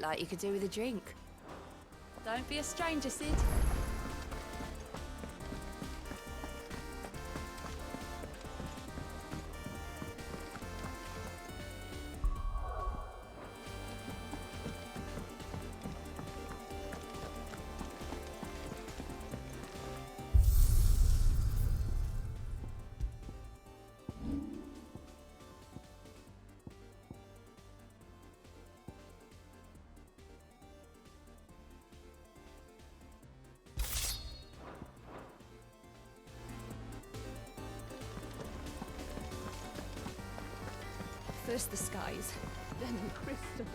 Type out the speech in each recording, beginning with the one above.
like you could do with a drink. Don't be a stranger, Sid. First the skies, then the crystal.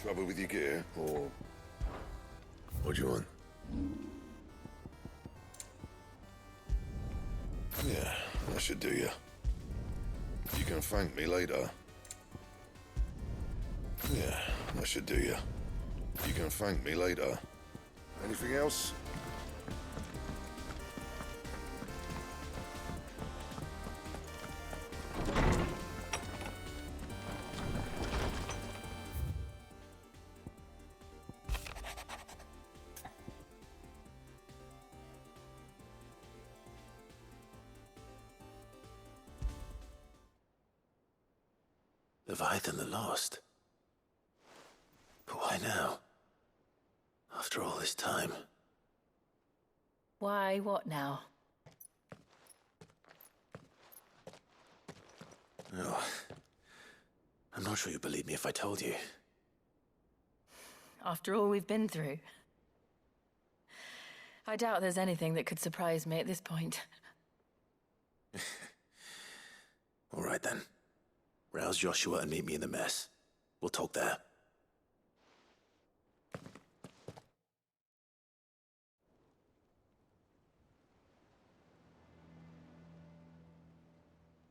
Trouble with your gear, or what do you want? Yeah, that should do you. You can thank me later. Yeah, that should do you. You can thank me later. Anything else? Leviathan the Lost? But why now? After all this time? Why, what now? Oh, I'm not sure you'd believe me if I told you. After all we've been through. I doubt there's anything that could surprise me at this point. All right then. Rouse Joshua and meet me in the mess. We'll talk there.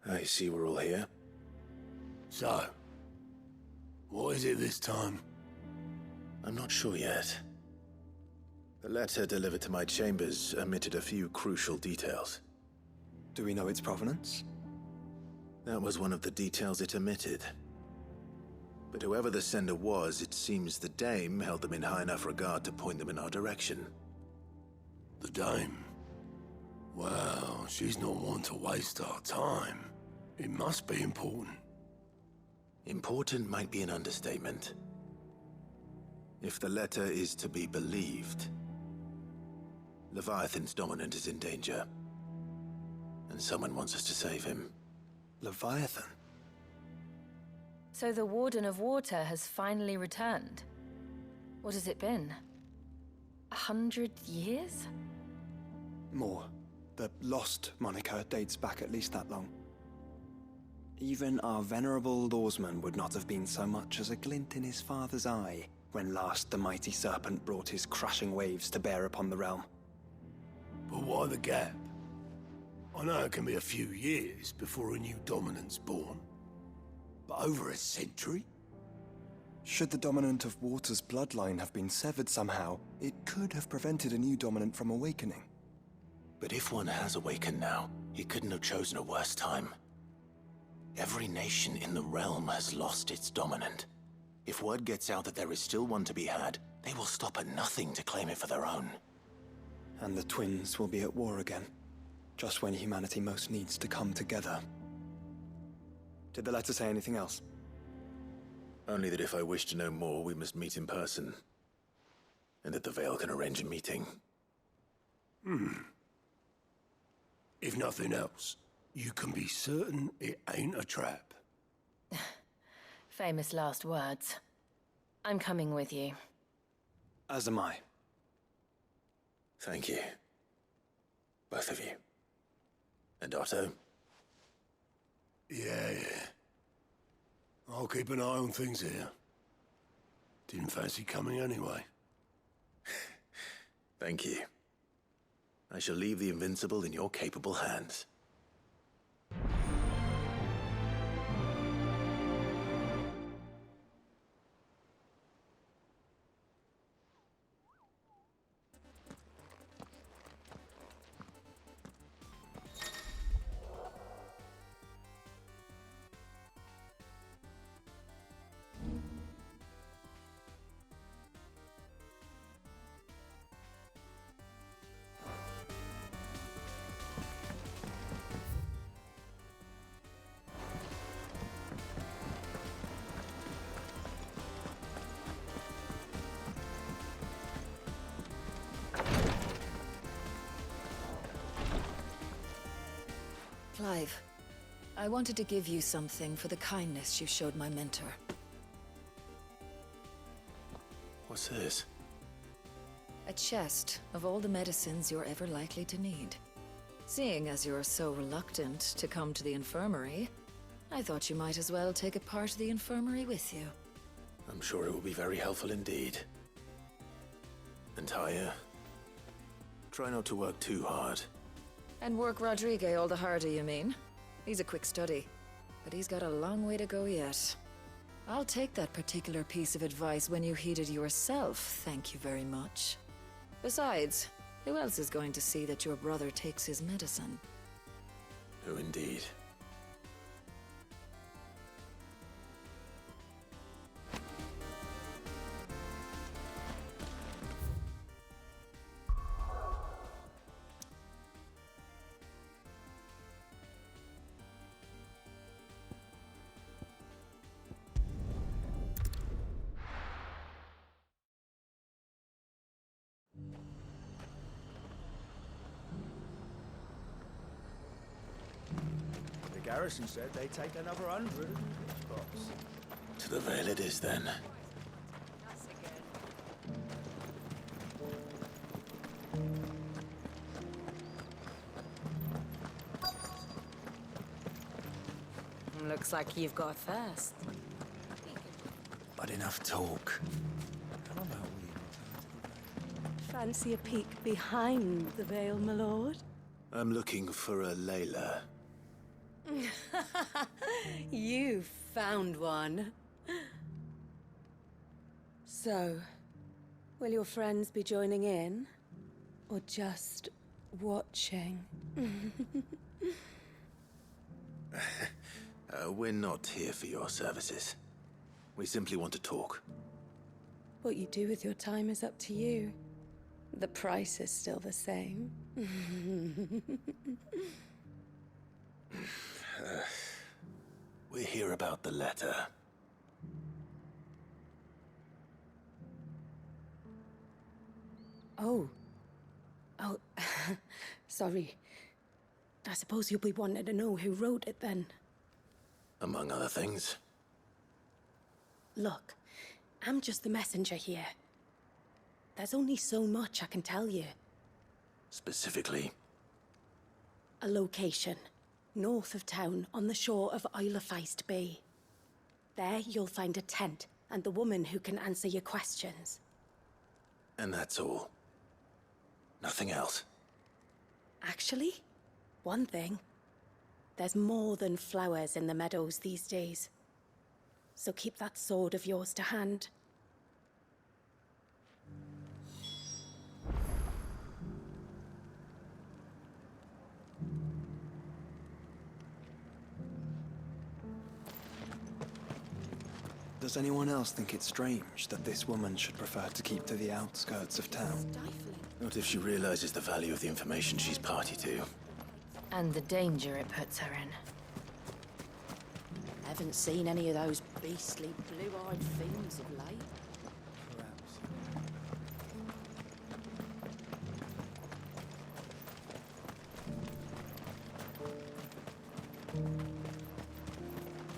I see we're all here. So, what is it this time? I'm not sure yet. The letter delivered to my chambers omitted a few crucial details. Do we know its provenance? That was one of the details it omitted. But whoever the sender was, it seems the Dame held them in high enough regard to point them in our direction. The Dame? Well, she's not one to waste our time. It must be important. Important might be an understatement. If the letter is to be believed, Leviathan's dominant is in danger. And someone wants us to save him. Leviathan? So the Warden of Water has finally returned. What has it been? 100 years? More. The Lost moniker dates back at least that long. Even our venerable lawsman would not have been so much as a glint in his father's eye when last the mighty serpent brought his crashing waves to bear upon the realm. But why the gap? I know it can be a few years before a new dominant's born. But over a century? Should the dominant of Water's bloodline have been severed somehow, it could have prevented a new dominant from awakening. But if one has awakened now, he couldn't have chosen a worse time. Every nation in the realm has lost its dominant. If word gets out that there is still one to be had, they will stop at nothing to claim it for their own. And the twins will be at war again, just when humanity most needs to come together. Did the letter say anything else? Only that if I wish to know more, we must meet in person. And that the Veil can arrange a meeting. If nothing else, you can be certain it ain't a trap. Famous last words. I'm coming with you. As am I. Thank you. Both of you. And Otto? Yeah. I'll keep an eye on things here. Didn't fancy coming anyway. Thank you. I shall leave the Invincible in your capable hands. Clive, I wanted to give you something for the kindness you showed my mentor. What's this? A chest of all the medicines you're ever likely to need. Seeing as you're so reluctant to come to the infirmary, I thought you might as well take a part of the infirmary with you. I'm sure it will be very helpful indeed. And Taya, try not to work too hard. And work Rodrigue all the harder, you mean? He's a quick study, but he's got a long way to go yet. I'll take that particular piece of advice when you heed it yourself, thank you very much. Besides, who else is going to see that your brother takes his medicine? Oh, indeed. The garrison said they'd take another 100 of these crops. To the Vale it is then. That's again. Looks like you've got thirst. But enough talk. How about we return to the Fancy a peek behind the veil, my lord? I'm looking for a Layla. You found one. So, will your friends be joining in? Or just watching? We're not here for your services. We simply want to talk. What you do with your time is up to you. The price is still the same. We're here about the letter. Oh. Oh, sorry. I suppose you'll be wanting to know who wrote it then. Among other things. Look, I'm just the messenger here. There's only so much I can tell you. Specifically, A location, north of town, on the shore of Isle of Feist Bay. There you'll find a tent and the woman who can answer your questions. and that's all. Nothing else. Actually, one thing. There's more than flowers in the meadows these days. So keep that sword of yours to hand. Does anyone else think it's strange that this woman should prefer to keep to the outskirts of town? Stifling. Not if she realizes the value of the information she's party to. And the danger it puts her in. Haven't seen any of those beastly blue-eyed fiends of late. Perhaps.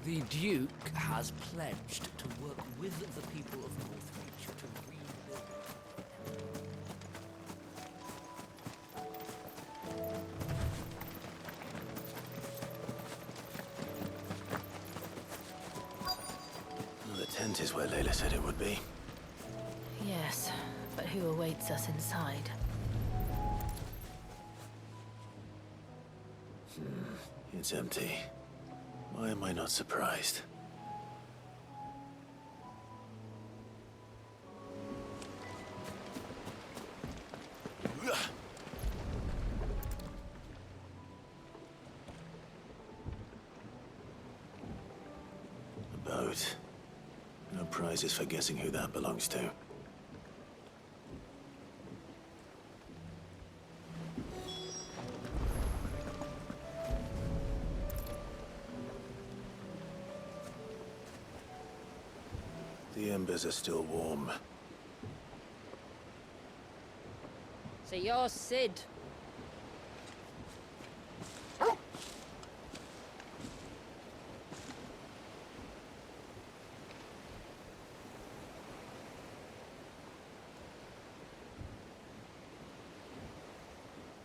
The Duke has pledged to work with the people of Northreach to rebuild. The tent is where Layla said it would be. Yes, but who awaits us inside? It's empty. Why am I not surprised? A boat. No prizes for guessing who that belongs to. The embers are still warm. So you're Sid.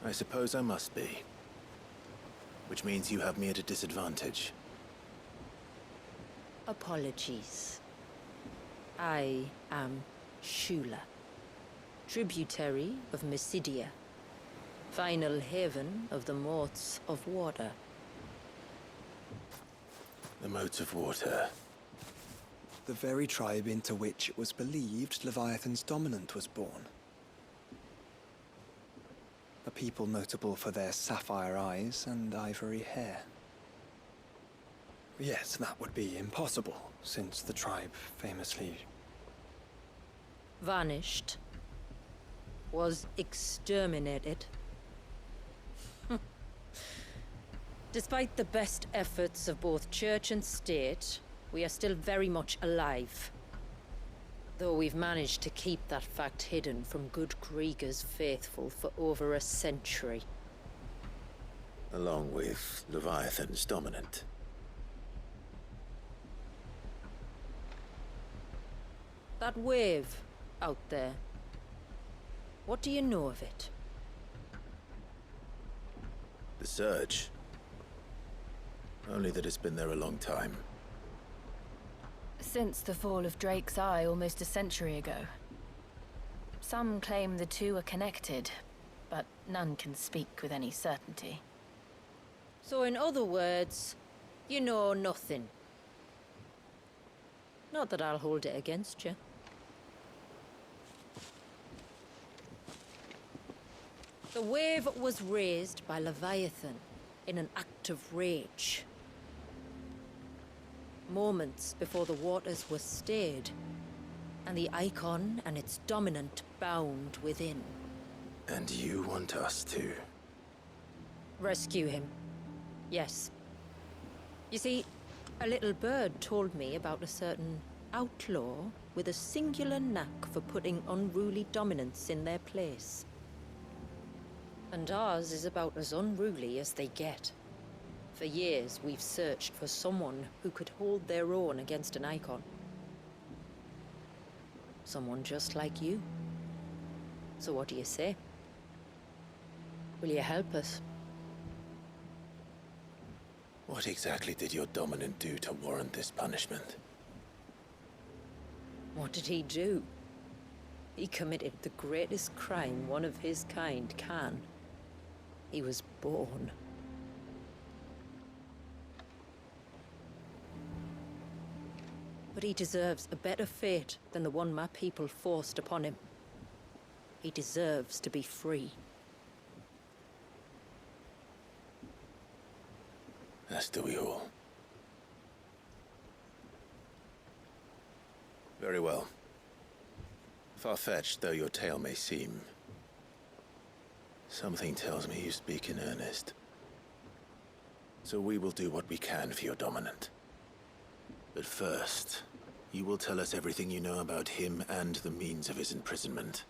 I suppose I must be. Which means you have me at a disadvantage. Apologies. I am Shula, tributary of Mysidia, final haven of the Moats of Water. The Moats of Water. The very tribe into which it was believed Leviathan's dominant was born. A people notable for their sapphire eyes and ivory hair. Yes, that would be impossible, since the tribe famously... Vanished. Was exterminated. Despite the best efforts of both church and state, we are still very much alive. Though we've managed to keep that fact hidden from good Krieger's faithful for over a century. Along with Leviathan's dominant. That wave out there. What do you know of it? The Surge. Only that it's been there a long time. Since the fall of Drake's Eye almost a century ago. Some claim the two are connected, but none can speak with any certainty. So in other words, you know nothing. Not that I'll hold it against you. The wave was raised by Leviathan in an act of rage. Moments before the waters were stayed, and the icon and its dominant bound within. And you want us to? Rescue him. Yes. You see, a little bird told me about a certain outlaw with a singular knack for putting unruly dominants in their place. And ours is about as unruly as they get. For years, we've searched for someone who could hold their own against an icon. Someone just like you. So what do you say? Will you help us? What exactly did your dominant do to warrant this punishment? What did he do? He committed the greatest crime one of his kind can. He was born. But he deserves a better fate than the one my people forced upon him. He deserves to be free. As do we all. Very well. Far-fetched though your tale may seem, something tells me you speak in earnest. So we will do what we can for your dominant. But first, you will tell us everything you know about him and the means of his imprisonment.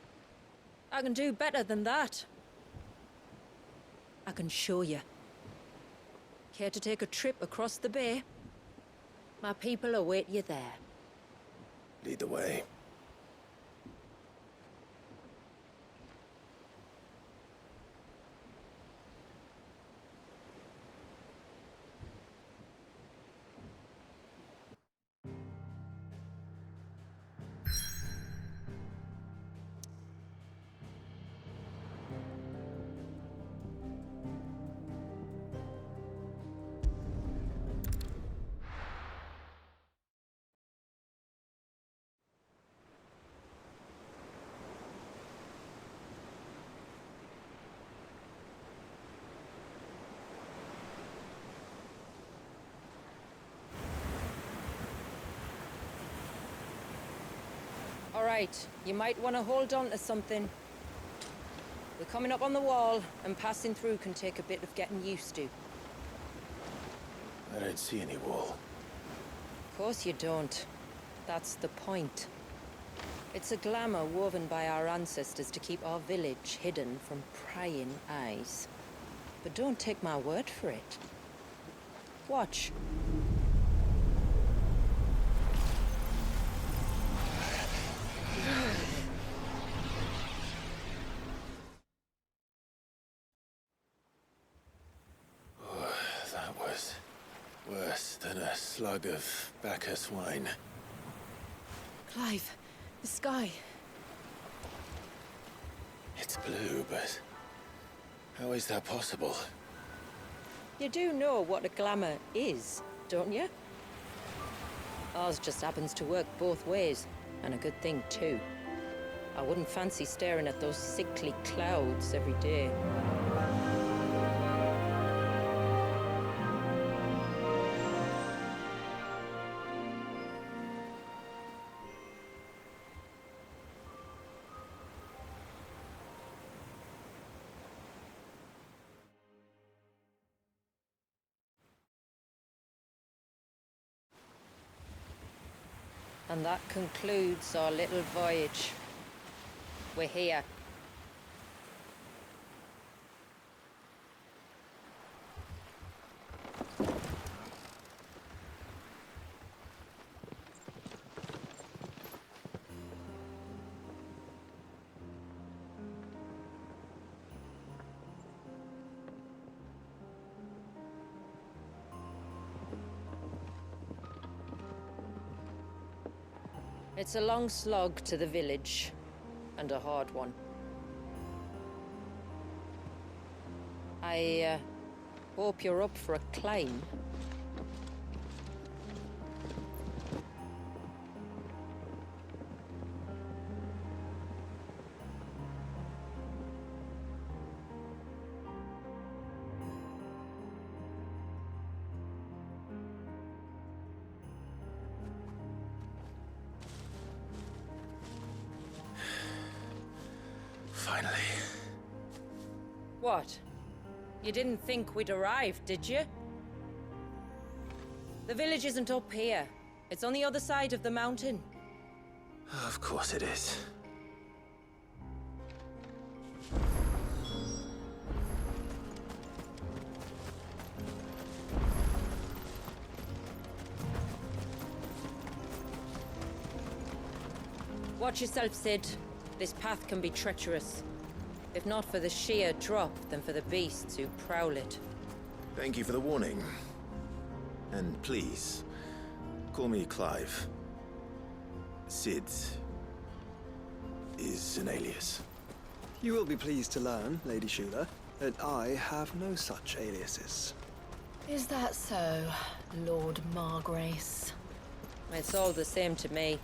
I can do better than that. I can show you. Care to take a trip across the bay? My people await you there. Lead the way. All right, you might want to hold on to something. We're coming up on the wall, and passing through can take a bit of getting used to. I don't see any wall. Of course you don't. That's the point. It's a glamour woven by our ancestors to keep our village hidden from prying eyes. But don't take my word for it. Watch. slug of Bacchus wine. Clive, the sky. It's blue, but how is that possible? You do know what a glamour is, don't you? Ours just happens to work both ways, and a good thing too. I wouldn't fancy staring at those sickly clouds every day. And that concludes our little voyage. We're here. It's a long slog to the village, and a hard one. I hope you're up for a climb. Finally. What? You didn't think we'd arrived, did you? The village isn't up here. It's on the other side of the mountain. Of course it is. Watch yourself, Sid. This path can be treacherous. If not for the sheer drop, then for the beasts who prowl it. Thank you for the warning. And please, call me Clive. Sid is an alias. You will be pleased to learn, Lady Shula, that I have no such aliases. Is that so, Lord Margrace? It's all the same to me.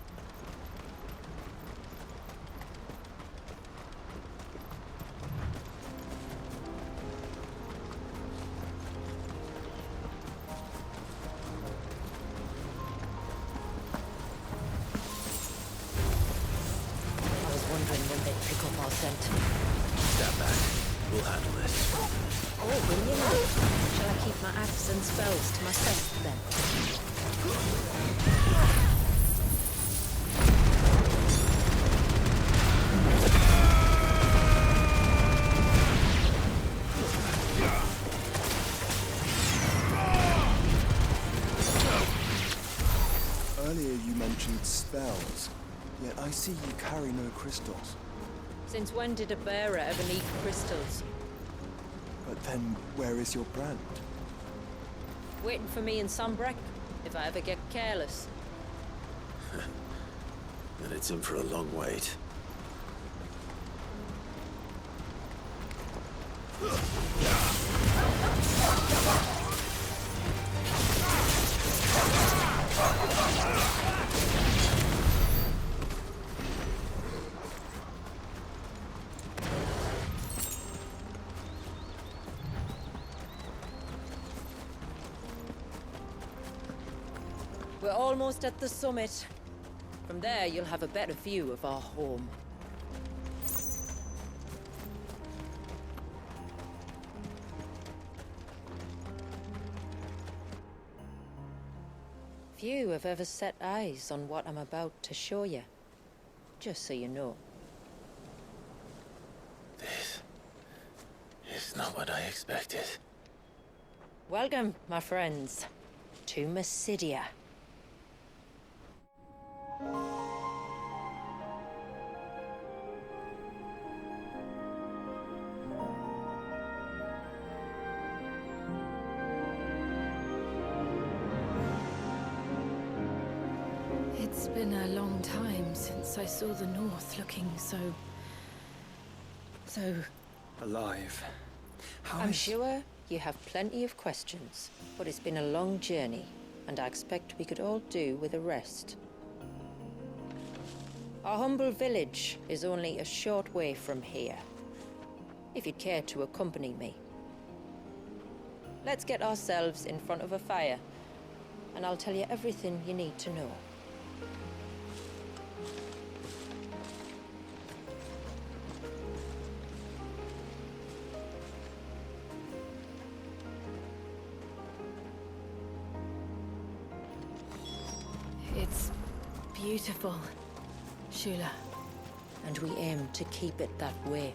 Stand back. We'll handle this. Oh, will you now? Shall I keep my acts and spells to myself then? Earlier you mentioned spells, yet I see you carry no crystals. Since when did a bearer ever need crystals? But then, where is your brand? Waiting for me in Sunbreck, if I ever get careless. Then it's in for a long wait. We're almost at the summit. From there, you'll have a better view of our home. Few have ever set eyes on what I'm about to show you. Just so you know. This is not what I expected. Welcome, my friends, to Mysidia. Been a long time since I saw the North looking so alive. I'm sure you have plenty of questions, but it's been a long journey, and I expect we could all do with a rest. Our humble village is only a short way from here, if you'd care to accompany me. Let's get ourselves in front of a fire, and I'll tell you everything you need to know. It's beautiful, Shula. And we aim to keep it that way.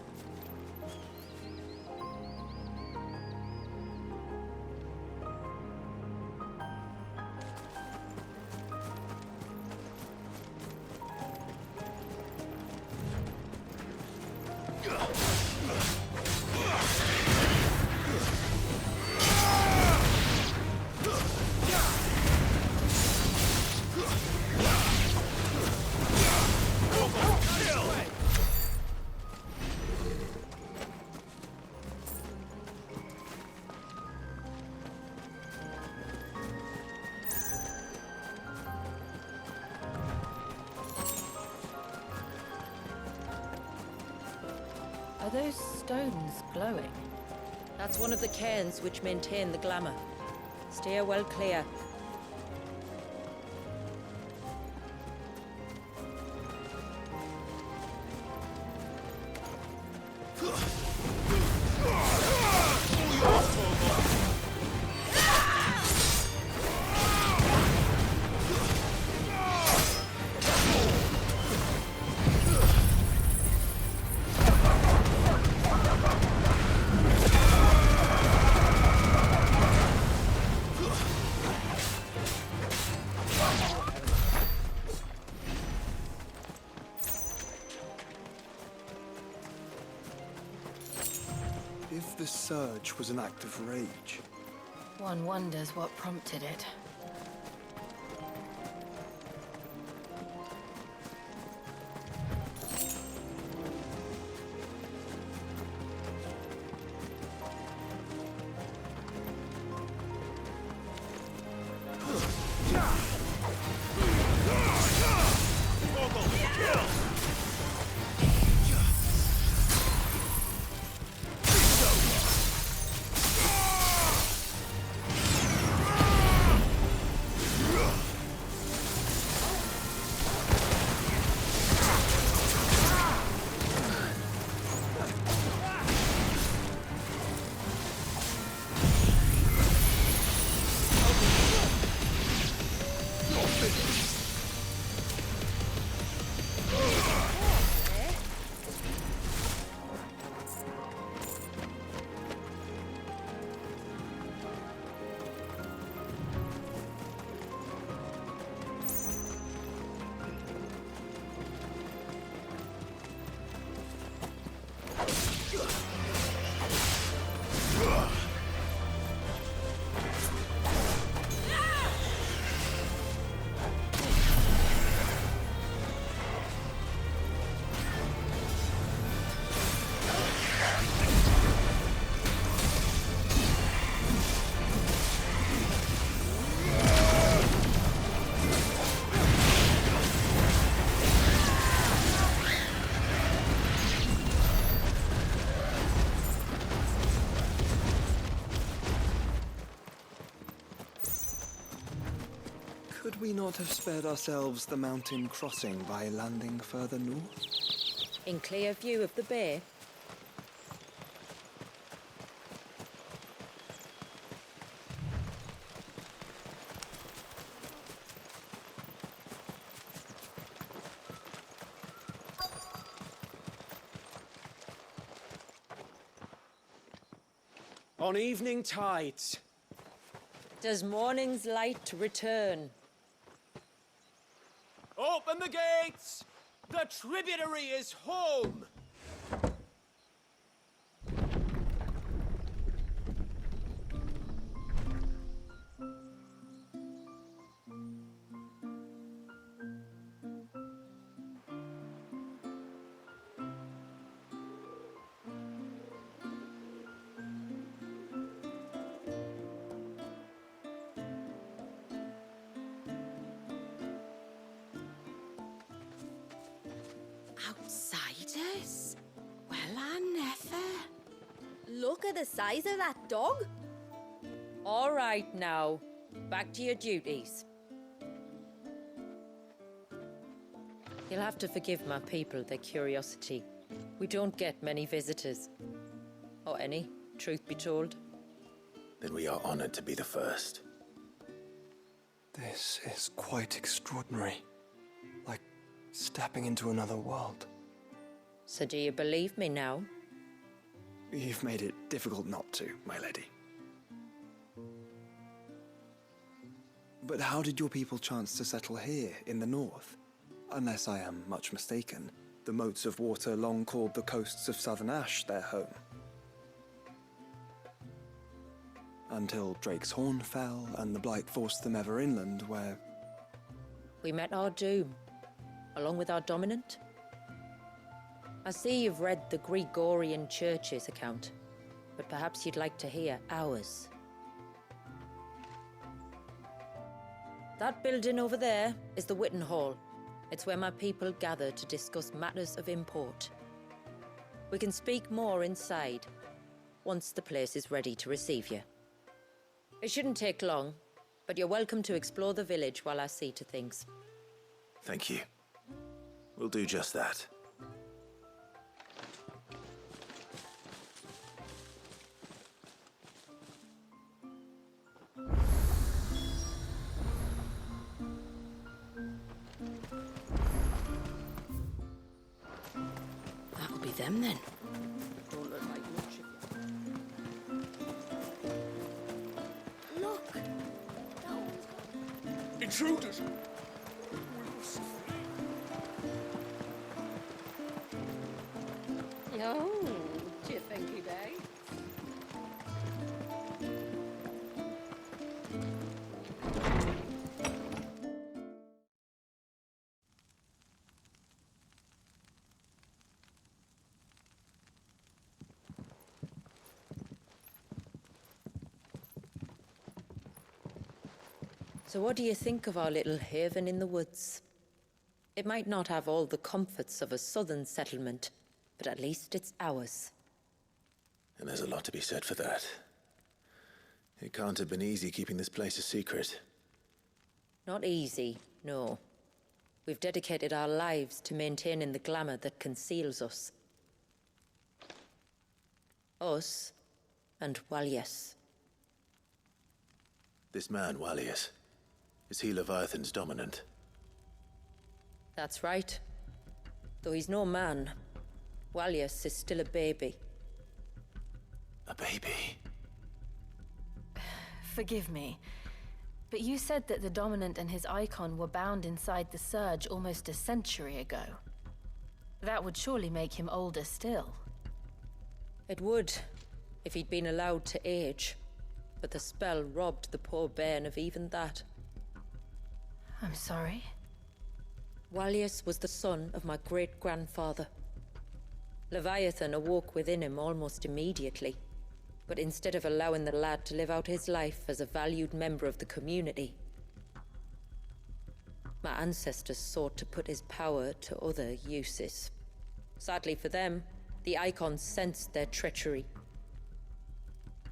Are those stones glowing? That's one of the cairns which maintain the glamour. Steer well clear. If the surge was an act of rage, One wonders what prompted it. could we not have spared ourselves the mountain crossing by landing further north? In clear view of the bay? On evening tides. Does morning's light return? Open the gates! The tributary is home! Outsiders? Well, I never. Look at the size of that dog. All right now, back to your duties. You'll have to forgive my people their curiosity. We don't get many visitors. Or any, truth be told. Then we are honored to be the first. This is quite extraordinary. Like stepping into another world. So do you believe me now? You've made it difficult not to, my lady. But how did your people chance to settle here in the north? Unless I am much mistaken, the moats of water long called the coasts of southern Ash their home. Until Drake's Horn fell and the Blight forced them ever inland, where... We met our doom, along with our dominant. I see you've read the Gregorian Church's account, but perhaps you'd like to hear ours. That building over there is the Witten Hall. It's where my people gather to discuss matters of import. We can speak more inside, once the place is ready to receive you. It shouldn't take long, but you're welcome to explore the village while I see to things. Thank you. We'll do just that. That'll be them then. Don't look like much of you. Look. Intruders! Oh, do you think he may? So what do you think of our little haven in the woods? It might not have all the comforts of a southern settlement, but at least it's ours. And there's a lot to be said for that. It can't have been easy keeping this place a secret. Not easy, no. We've dedicated our lives to maintaining the glamour that conceals us. Us, and Walyas. This man, Walyas, is he Leviathan's dominant? That's right. Though he's no man, Walyas is still a baby. A baby? Forgive me, but you said that the Dominant and his icon were bound inside the Surge almost a century ago. That would surely make him older still. It would, if he'd been allowed to age. But the spell robbed the poor bairn of even that. I'm sorry? Walyas was the son of my great-grandfather. Leviathan awoke within him almost immediately. But instead of allowing the lad to live out his life as a valued member of the community, my ancestors sought to put his power to other uses. Sadly for them, the Icons sensed their treachery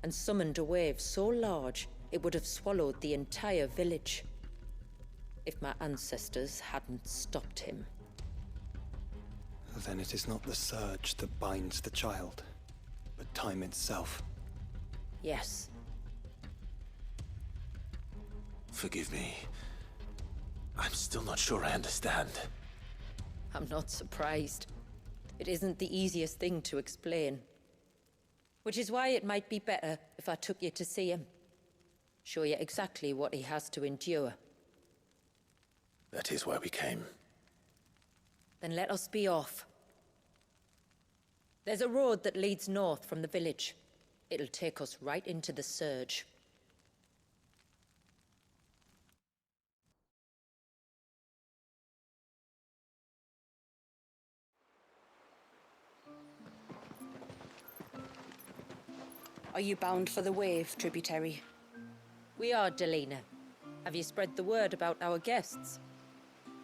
and summoned a wave so large it would have swallowed the entire village if my ancestors hadn't stopped him. Then it is not the surge that binds the child, but time itself. Yes. Forgive me. I'm still not sure I understand. I'm not surprised. It isn't the easiest thing to explain. Which is why it might be better if I took you to see him. Show you exactly what he has to endure. That is why we came. Then let us be off. There's a road that leads north from the village. It'll take us right into the Surge. Are you bound for the Wave, tributary? We are, Delina. Have you spread the word about our guests?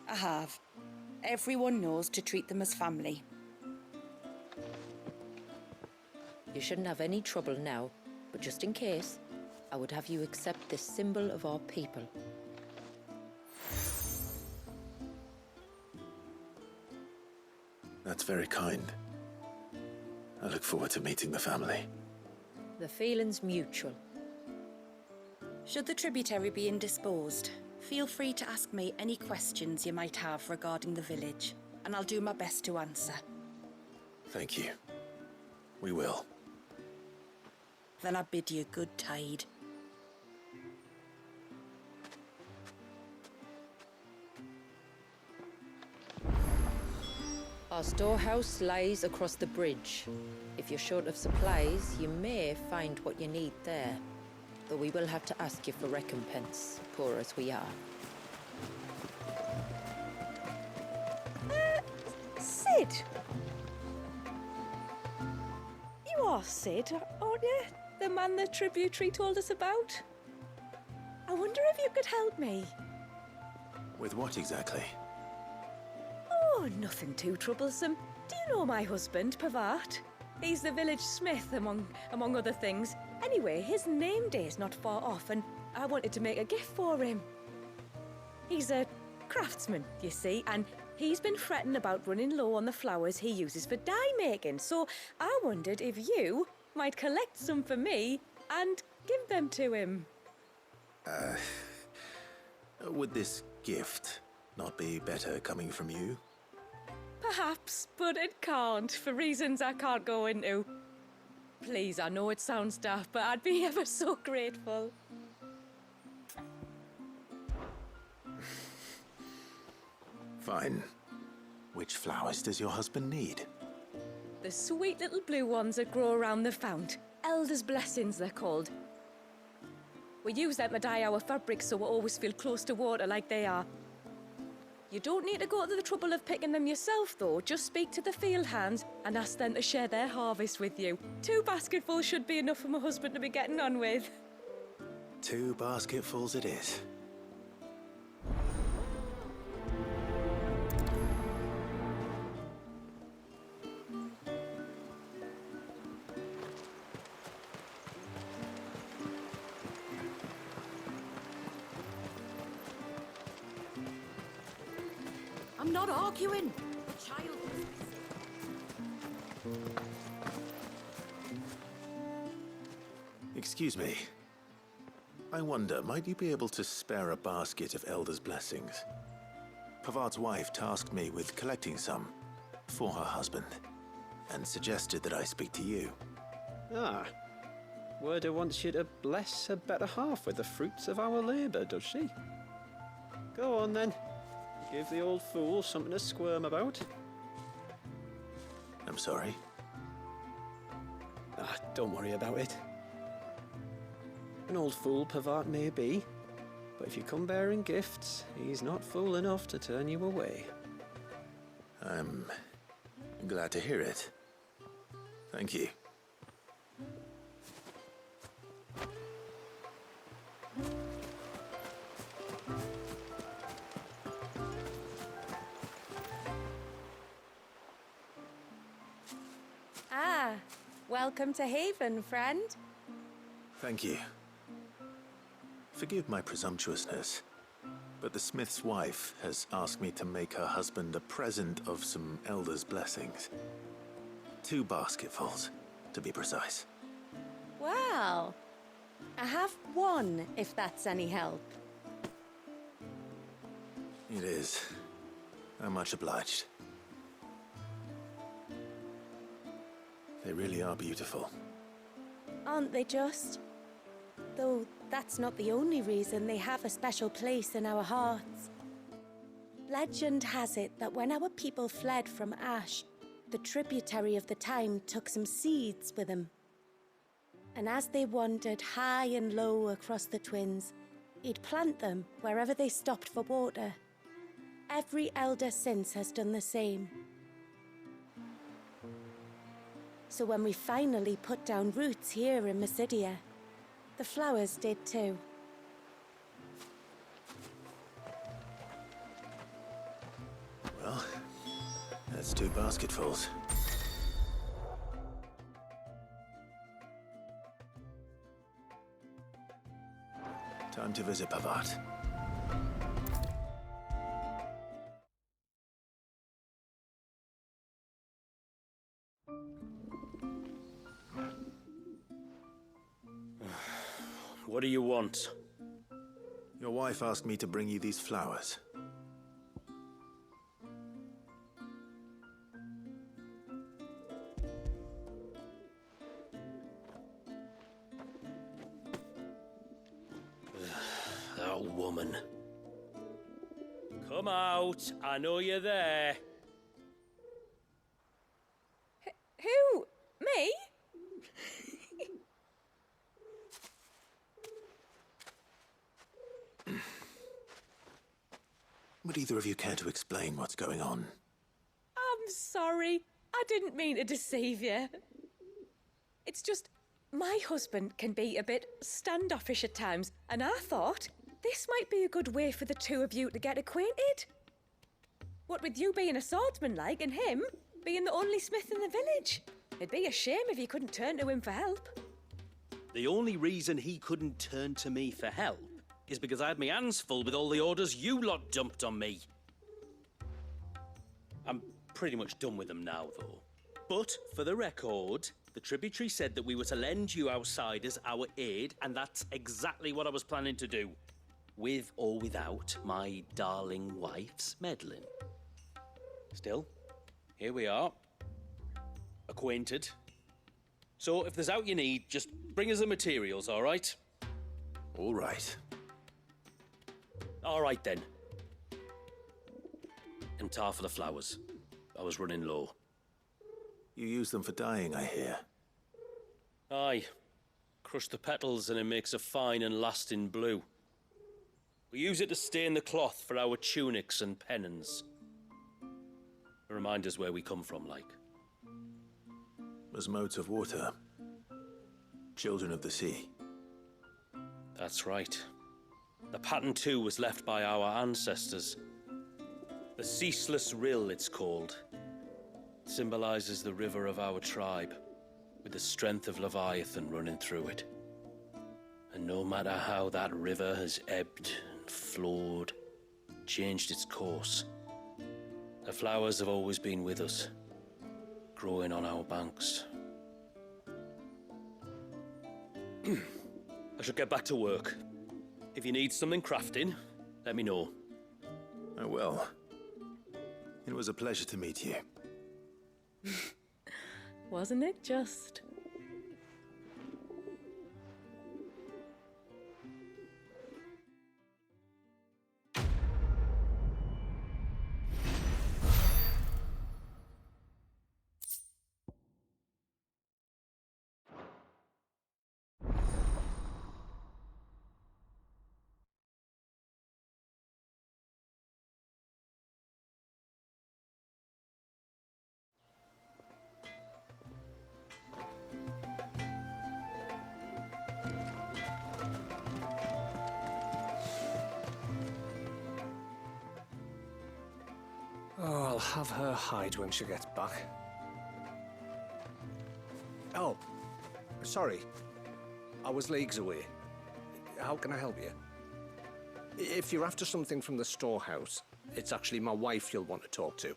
I have. Everyone knows to treat them as family. You shouldn't have any trouble now, but just in case, I would have you accept this symbol of our people. That's very kind. I look forward to meeting the family. The feeling's mutual. Should the tributary be indisposed, feel free to ask me any questions you might have regarding the village, and I'll do my best to answer. Thank you. We will. Then I bid you good tide. Our storehouse lies across the bridge. If you're short of supplies, you may find what you need there. Though we will have to ask you for recompense, poor as we are. Sid! You are Sid, aren't you? The man the tributary told us about? I wonder if you could help me. With what exactly? Oh, nothing too troublesome. Do you know my husband, Pavat? He's the village smith, among other things. Anyway, his name day's not far off, and I wanted to make a gift for him. He's a craftsman, you see, and he's been fretting about running low on the flowers he uses for dye making, so I wondered if you might collect some for me and give them to him. Would this gift not be better coming from you? Perhaps, but it can't, for reasons I can't go into. Please, I know it sounds daft, but I'd be ever so grateful. Fine. Which flowers does your husband need? The sweet little blue ones that grow around the fount. Elder's blessings, they're called. We use them to dye our fabrics so we always feel close to water like they are. You don't need to go to the trouble of picking them yourself, though. Just speak to the field hands and ask them to share their harvest with you. 2 basketfuls should be enough for my husband to be getting on with. 2 basketfuls it is. I'm not arguing. The child was Excuse me. I wonder, might you be able to spare a basket of Elder's blessings? Pavart's wife tasked me with collecting some for her husband, and suggested that I speak to you. Ah. Werda wants you to bless her better half with the fruits of our labour, does she? Go on then. Give the old fool something to squirm about. I'm sorry. Ah, don't worry about it. An old fool Pavart may be, but if you come bearing gifts, he's not fool enough to turn you away. I'm glad to hear it. Thank you. Ah, welcome to Haven, friend. Thank you. Forgive my presumptuousness, but the smith's wife has asked me to make her husband a present of some Elder's blessings. 2 basketfuls, to be precise. Well, I have 1, if that's any help. It is. I'm much obliged. They really are beautiful. Aren't they just? Though that's not the only reason they have a special place in our hearts. Legend has it that when our people fled from Ash, the tributary of the time took some seeds with them. And as they wandered high and low across the Twins, he'd plant them wherever they stopped for water. Every elder since has done the same. So when we finally put down roots here in Mysidia, the flowers did too. Well, 2 basketfuls. Time to visit Pavat. What do you want? Your wife asked me to bring you these flowers. That woman. Come out. I know you're there. Who? Me? Would either of you care to explain what's going on? I'm sorry. I didn't mean to deceive you. It's just, my husband can be a bit standoffish at times, and I thought this might be a good way for the two of you to get acquainted. What with you being a swordsman like, and him being the only smith in the village. It'd be a shame if you couldn't turn to him for help. The only reason he couldn't turn to me for help is because I had my hands full with all the orders you lot dumped on me. I'm pretty much done with them now, though. But, for the record, the tributary said that we were to lend you outsiders our aid, and that's exactly what I was planning to do. With or without my darling wife's meddling. Still, here we are. Acquainted. So, if there's out you need, just bring us the materials, all right? All right. All right, then. And tar for the flowers. I was running low. You use them for dyeing, I hear. Aye. Crush the petals and it makes a fine and lasting blue. We use it to stain the cloth for our tunics and pennons. Remind us where we come from, like. As modes of water. Children of the sea. That's right. The pattern too was left by our ancestors. The Ceaseless Rill, it's called. It symbolizes the river of our tribe, with the strength of Leviathan running through it. And no matter how that river has ebbed and flowed, changed its course, the flowers have always been with us, growing on our banks. I should get back to work. If you need something crafting, let me know. I will. It was a pleasure to meet you. Wasn't it just? Oh, I'll have her hide when she gets back. Oh, sorry. I was leagues away. How can I help you? If you're after something from the storehouse, it's actually my wife you'll want to talk to.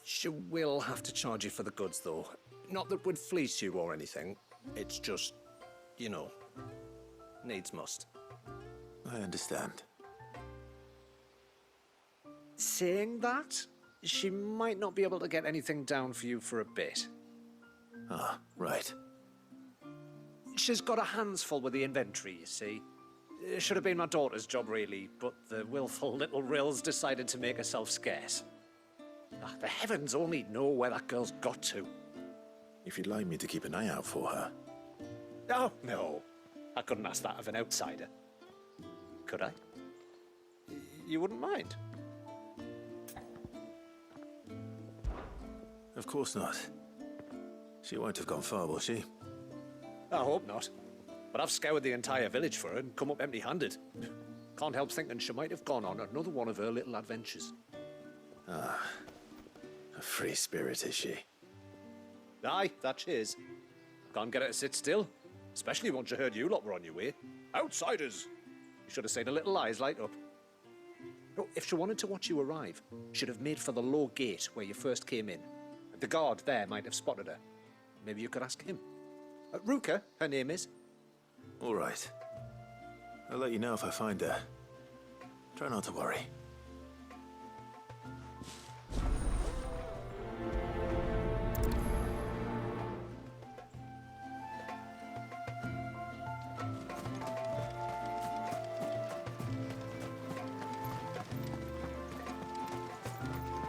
She will have to charge you for the goods, though. Not that we'd fleece you or anything. It's just, you know, needs must. I understand. Saying that, she might not be able to get anything down for you for a bit. Ah, right. She's got her hands full with the inventory, you see. It should have been my daughter's job, really, but the willful little Rills decided to make herself scarce. The heavens only know where that girl's got to. If you'd like me to keep an eye out for her. Oh, no. I couldn't ask that of an outsider. Could I? You wouldn't mind? Of course not. She won't have gone far, will she? I hope not. But I've scoured the entire village for her and come up empty-handed. Can't help thinking she might have gone on another one of her little adventures. Ah. A free spirit, is she? Aye, that she is. Can't get her to sit still. Especially once you heard you lot were on your way. Outsiders! You should have seen her little eyes light up. Oh, if she wanted to watch you arrive, she'd have made for the low gate where you first came in. The guard there might have spotted her. Maybe you could ask him. Ruka, her name is. All right. I'll let you know if I find her. Try not to worry.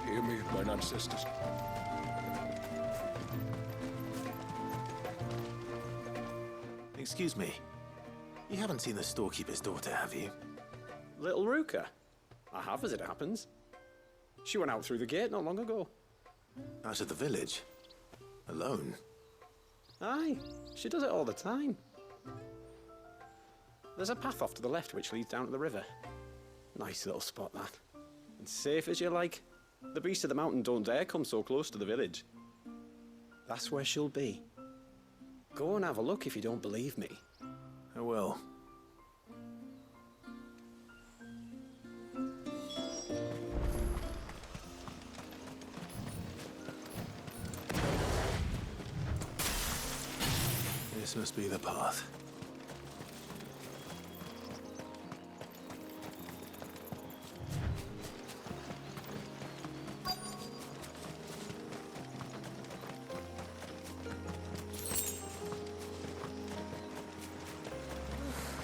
Hear me, mine ancestors. Excuse me. You haven't seen the storekeeper's daughter, have you? Little Ruka? I have, as it happens. She went out through the gate not long ago. Out of the village? Alone? Aye, she does it all the time. There's a path off to the left which leads down to the river. Nice little spot, that. And safe as you like. The beasts of the mountain don't dare come so close to the village. That's where she'll be. Go and have a look if you don't believe me. I will. This must be the path.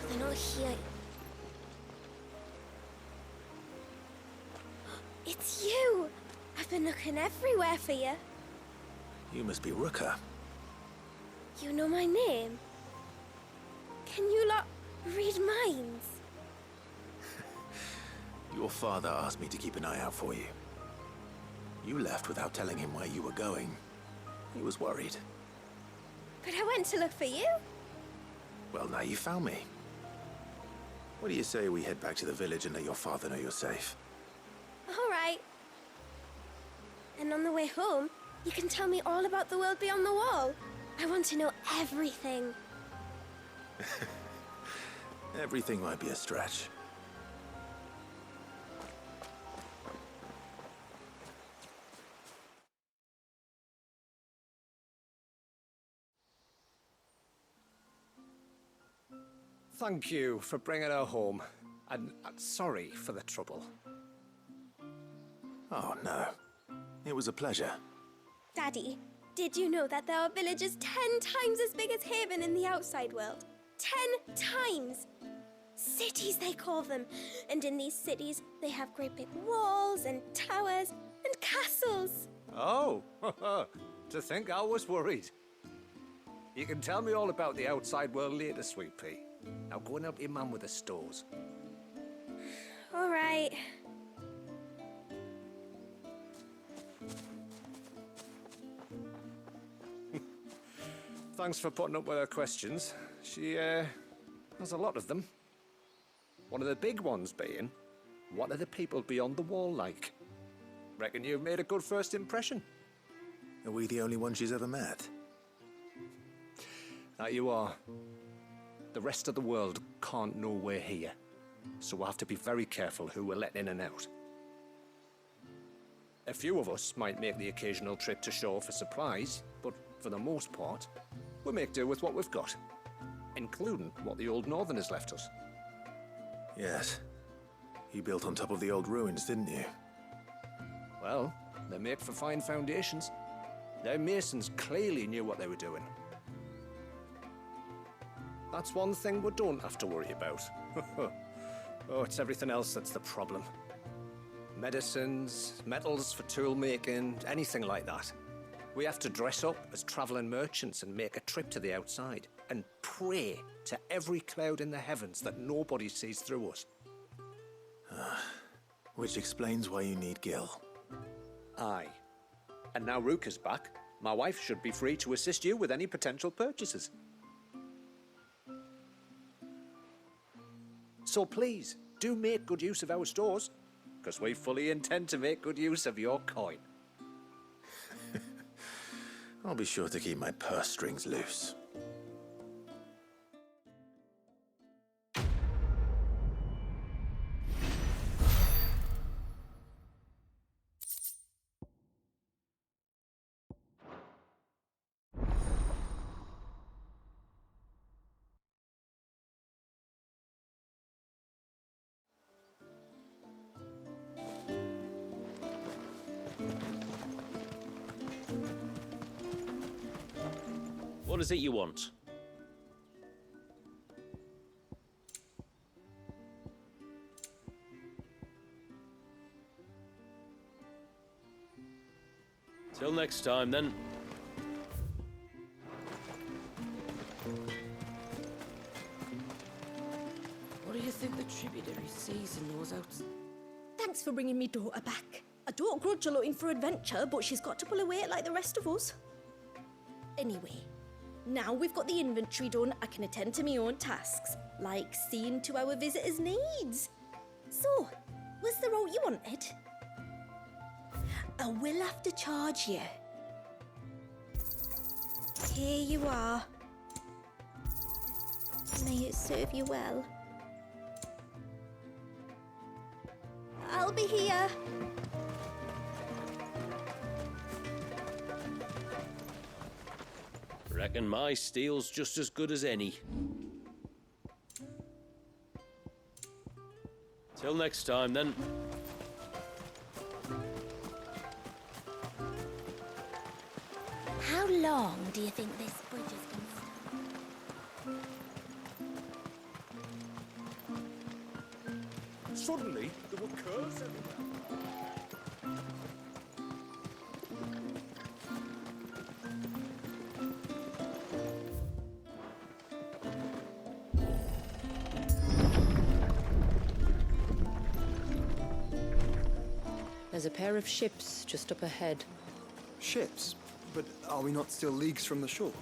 They're not here. It's you! I've been looking everywhere for you. You must be Ruka. You know my name? Can you lot read minds? Your father asked me to keep an eye out for you. You left without telling him where you were going. He was worried. But I went to look for you. Well, now you found me. What do you say we head back to the village and let your father know you're safe? All right. And on the way home, you can tell me all about the world beyond the wall. I want to know everything. Everything might be a stretch. Thank you for bringing her home. And sorry for the trouble. Oh, no. It was a pleasure. Daddy, did you know that there are villages 10 times as big as Haven in the outside world? 10 times! Cities, they call them. And in these cities, they have great big walls and towers and castles. Oh, to think I was worried. You can tell me all about the outside world later, Sweet Pea. Now go and help your mum with the stores. All right. Thanks for putting up with her questions. She, has a lot of them. One of the big ones being, what are the people beyond the wall like? Reckon you've made a good first impression. Are we the only one she's ever met? That you are. The rest of the world can't know we're here, so we'll have to be very careful who we're letting in and out. A few of us might make the occasional trip to shore for supplies, but for the most part, we'll make do with what we've got, including what the old Northerners left us. Yes. You built on top of the old ruins, didn't you? Well, they make for fine foundations. Their masons clearly knew what they were doing. That's one thing we don't have to worry about. Oh, it's everything else that's the problem. Medicines, metals for tool making, anything like that. We have to dress up as traveling merchants and make a trip to the outside and pray to every cloud in the heavens that nobody sees through us. Which explains why you need Gil. Aye. And now Ruka's back, my wife should be free to assist you with any potential purchases. So please, do make good use of our stores, because we fully intend to make good use of your coin. I'll be sure to keep my purse strings loose. What is it you want? Till next time, then. What do you think the tributary sees in those outs? Thanks for bringing me daughter back. I don't grudge her looking for adventure, but she's got to pull her weight like the rest of us. Anyway, now we've got the inventory done, I can attend to my own tasks, like seeing to our visitors' needs. So, was the route you wanted? I will have to charge you. Here you are. May it serve you well. I'll be here. Reckon my steel's just as good as any. Till next time, then. How long do you think this bridge has been stuck? Suddenly, there were curves everywhere. There's a pair of ships just up ahead. Ships? But are we not still leagues from the shore?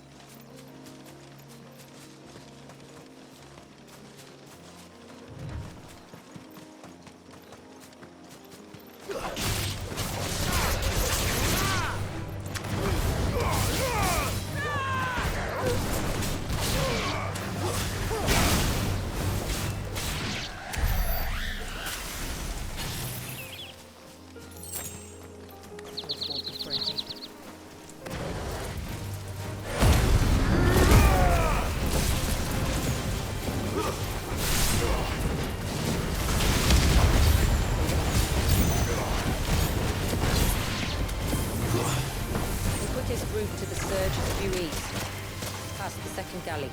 Galley.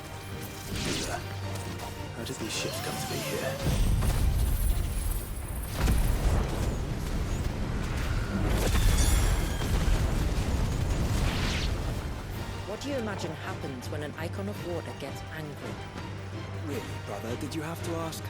How did these ships come to be here? What do you imagine happens when an icon of water gets angry? Really, brother, did you have to ask?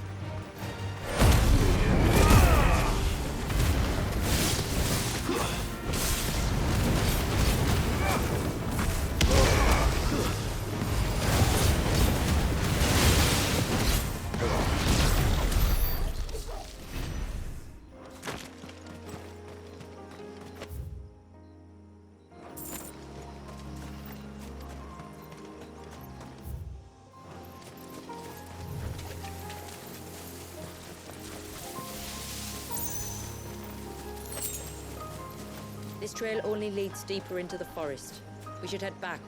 This trail only leads deeper into the forest. We should head back.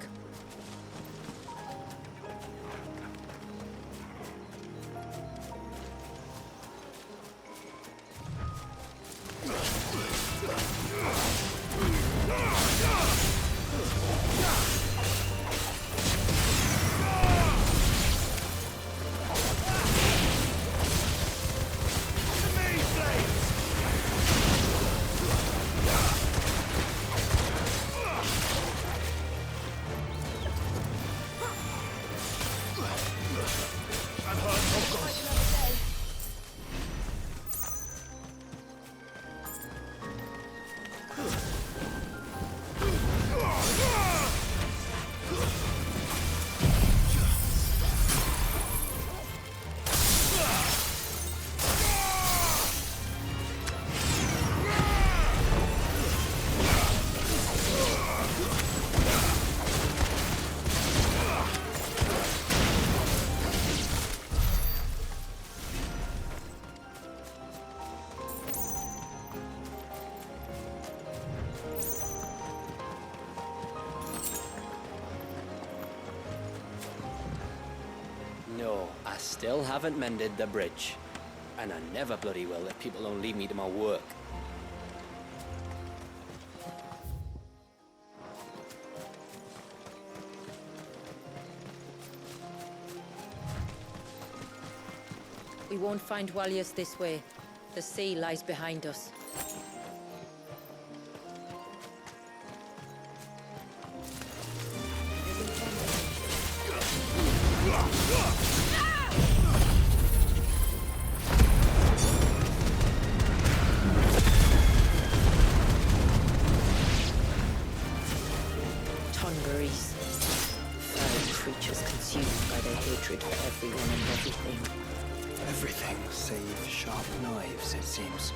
No, I still haven't mended the bridge. And I never bloody will if people don't leave me to my work. We won't find Walius this way. The sea lies behind us. Tongarees. Foul creatures consumed by their hatred for everyone and everything. Everything save sharp knives, it seems.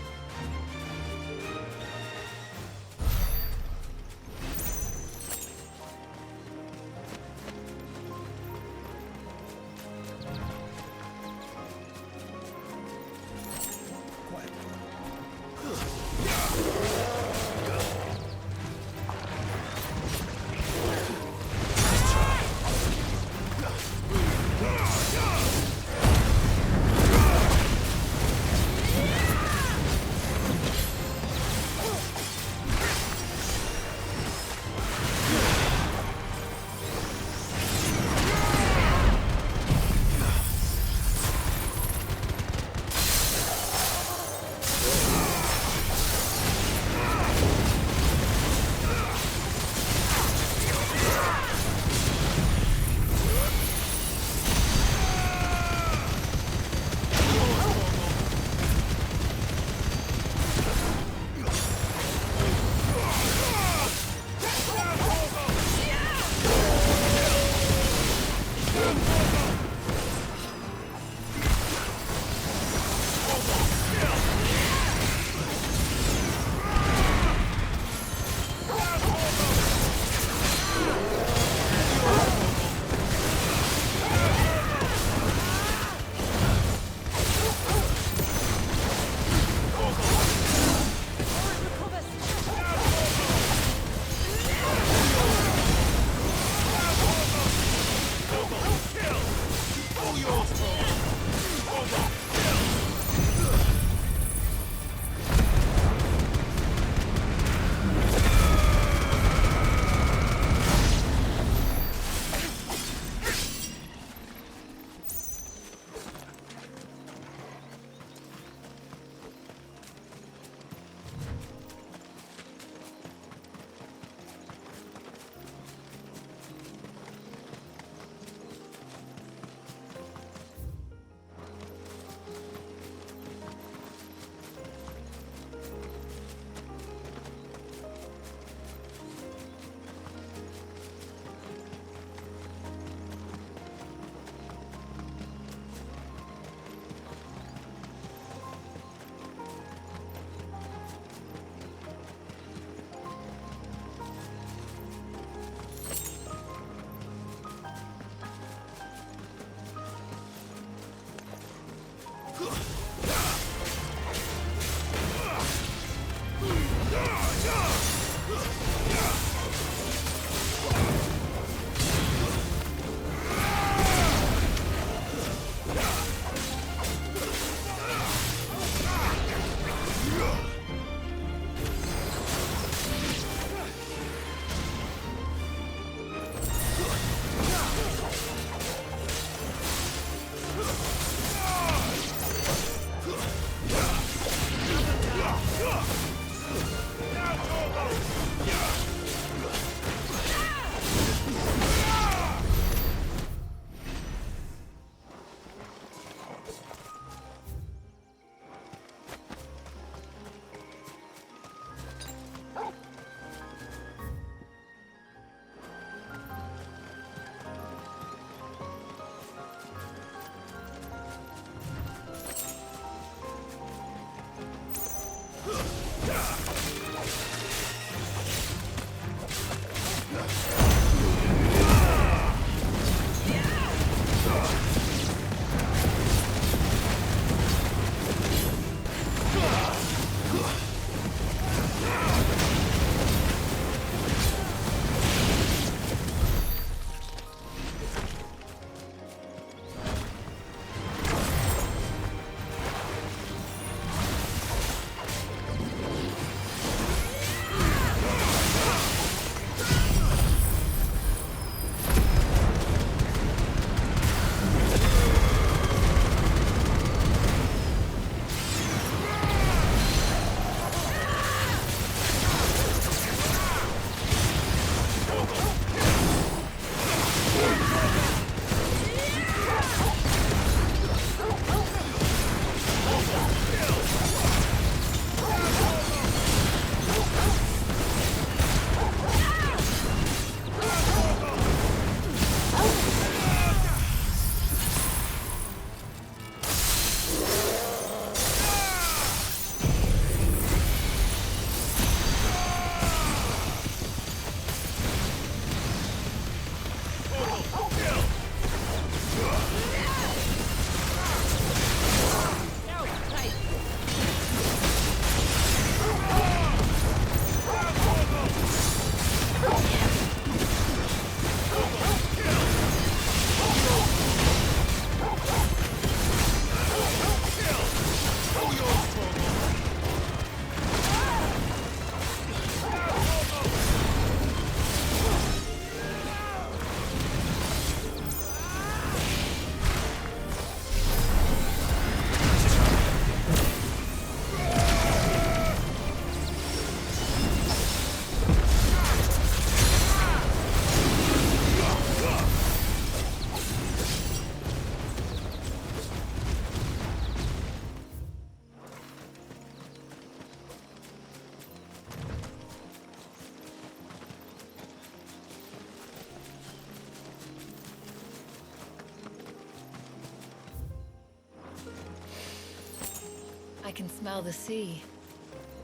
can smell the sea.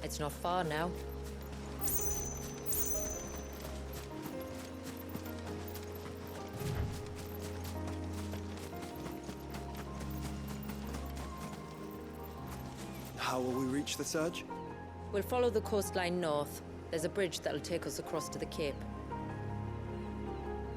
It's not far now. How will we reach the surge? We'll follow the coastline north. There's a bridge that'll take us across to the cape.